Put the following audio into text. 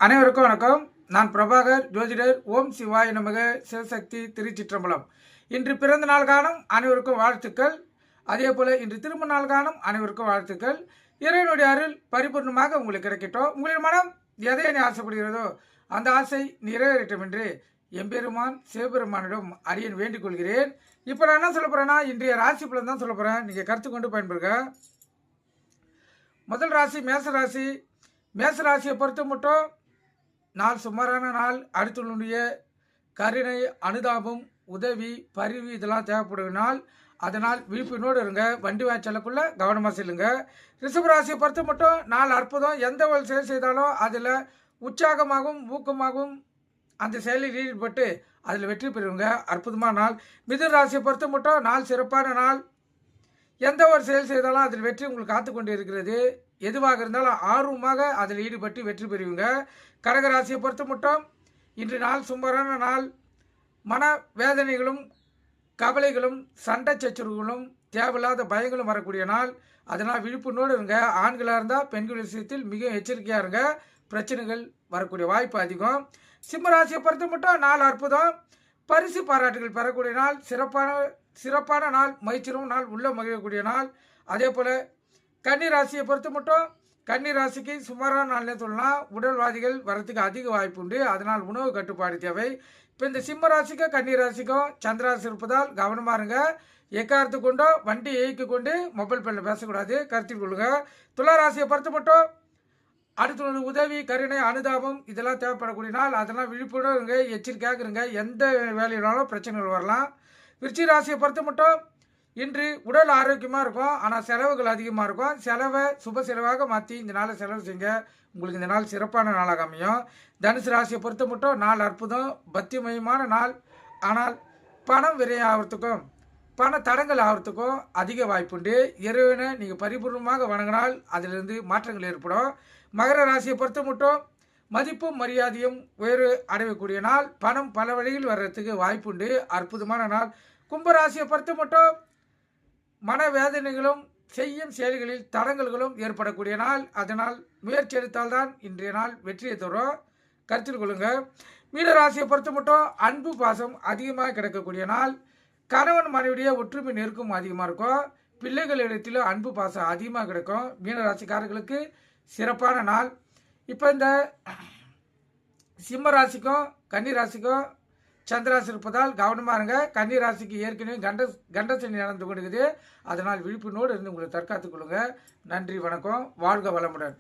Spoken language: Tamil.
அனைவருக்கும் வணக்கம். நான் பிரபாகர், ஜோதிடர். ஓம் சிவாய நமக. சிவசக்தி, திருச்சிற்றம்பலம். இன்று பிறந்த நாள் காணும் அனைவருக்கும் வாழ்த்துக்கள். அதே போல இன்று திரும்ப நாள் காணும் அனைவருக்கும் வாழ்த்துக்கள். இறைவனுடைய அருள் பரிபூர்ணமாக உங்களுக்கு கிடைக்கட்டும். உங்களின் மனம் எதை ஆசைப்படுகிறதோ அந்த ஆசை நிறைவேறட்டும் என்று எம்பெருமான் சிவபெருமானிடம் அரியன் வேண்டிக் கொள்கிறேன். இப்போ நான் என்ன சொல்ல போறேன்னா, இன்றைய ராசி பலன் தான் சொல்ல போறேன். நீங்க கருத்து கொண்டு பயன்படுங்க. முதல் ராசி மேசராசி. மேசராசியை பொறுத்த மட்டும் நாள் சுமாரான நாள். அடுத்தவனுடைய கருணை, அனுதாபம், உதவி, பரிவு இதெல்லாம் தேவைப்படும் நாள். அதனால் விழிப்புணோடு இருங்க. வண்டி வாய்ச்சலுக்குள்ள கவனமாக செல்லுங்க. ரிஷபராசியை பொறுத்த மட்டும் நாள் அற்புதம். எந்த ஒரு செயல் செய்தாலும் அதில் உற்சாகமாகவும் ஊக்கமாகவும் அந்த செயலில் ஈடுபட்டு அதில் வெற்றி பெறுவங்க. அற்புதமான நாள். மிதுன ராசியை பொறுத்த மட்டும் நாள் சிறப்பான நாள். எந்த ஒரு செயல் செய்தாலும் அதில் வெற்றி உங்களுக்கு காத்து கொண்டு இருக்கிறது. எதுவாக இருந்தாலும் ஆர்வமாக அதில் ஈடுபட்டு வெற்றி பெறுவீங்க. கடகராசியை பொறுத்த மட்டும் இன்று நாள் சுமாரான நாள். மன வேதனைகளும் கவலைகளும் சண்டை சச்சரவுகளும் தேவையில்லாத பயங்களும் வரக்கூடிய நாள். அதனால் விழிப்புணோடு இருங்க. ஆண்களாக இருந்தால் பெண்கள் விஷயத்தில் மிக எச்சரிக்கையாக இருங்க. பிரச்சனைகள் வரக்கூடிய வாய்ப்பு அதிகம். சிம்மராசியை பொறுத்த மட்டும் நாள் அற்புதம். பரிசு பாராட்டுகள் பெறக்கூடிய நாள். சிறப்பான நாள். மகிழ்ச்சியும் நாள். உள்ள மகிழக்கூடிய நாள். அதே போல் கன்னிராசியை பொறுத்த மட்டும் கன்னிராசிக்கு சுமாரான நாள்னே சொல்லலாம். உடல்வாதிகள் வரத்துக்கு அதிக வாய்ப்பு உண்டு. அதனால் உணவு கட்டுப்பாடு தேவை. இப்போ இந்த சிம்ம ராசிக்கும் கன்னிராசிக்கும் சந்திராசி இருப்பதால் கவனமாக இருங்க. எக்காரத்து கொண்டோ வண்டி இயக்கி கொண்டு மொபைல் ஃபோனில் பேசக்கூடாது. கருத்தில் கொள்ளுங்க. துளாராசியை பொறுத்த மட்டும் அடுத்த உதவி, கருணை, அனுதாபம் இதெல்லாம் தேவைப்படக்கூடிய நாள். அதெல்லாம் விழிப்புணர்வு இருங்க. எச்சரிக்கையாக இருங்க. எந்த வேலையினாலும் பிரச்சனைகள் வரலாம். விருச்சிக ராசியை பொறுத்த மட்டும் இன்று உடல் ஆரோக்கியமாக இருக்கும். ஆனால் செலவுகள் அதிகமாக இருக்கும். செலவை சுப செலவாக மாற்றி இந்த நாளை செலவு செய்யுங்க. உங்களுக்கு இந்த நாள் சிறப்பான நாளாக அமையும். தனுசு ராசியை பொறுத்த மட்டும் நாள் அற்புதம். பக்திமயமான நாள். ஆனால் பணம் விரயம் ஆகிறதுக்கும் பண தடங்கள் ஆகிறதுக்கும் அதிக வாய்ப்புண்டு. இறைவனை நீங்கள் பரிபூர்ணமாக வணங்கினால் அதிலிருந்து மாற்றங்கள் ஏற்படும். மகர ராசியை பொறுத்த மட்டும் மதிப்பும் மரியாதையும் உயர்வு அடையக்கூடிய நாள். பணம் பல வழியில் வர்றதுக்கு வாய்ப்புண்டு. அற்புதமான நாள். கும்பராசியை பொறுத்த மட்டும் மனவேதனைகளும் செய்யும் செயல்களில் தடங்கல்களும் ஏற்படக்கூடிய நாள். அதனால் முயற்சி எடுத்தால்தான் இன்றைய நாள் வெற்றியை தரும். கருத்தில் கொள்ளுங்க. மீனராசியை பொறுத்த மட்டும் அன்பு பாசம் அதிகமாக கிடைக்கக்கூடிய நாள். கணவன் மனைவிடைய ஒற்றுமை நெருக்கம் அதிகமாக இருக்கும். பிள்ளைகளிடத்திலும் அன்பு பாசம் அதிகமாக கிடைக்கும். மீனராசிக்காரர்களுக்கு சிறப்பான நாள். இப்போ இந்த சிம்ம ராசிக்கும் கன்னிராசிக்கும் சந்திராசி இருப்பதால் கவனமாக இருங்க. கன்னிராசிக்கு ஏற்கனவே கண்டசனி நடந்து கொண்டிருக்குது. அதனால் விழிப்புணோடு இருந்து உங்களை தற்காத்துக் கொள்ளுங்க. நன்றி, வணக்கம். வாழ்க வளமுடன்.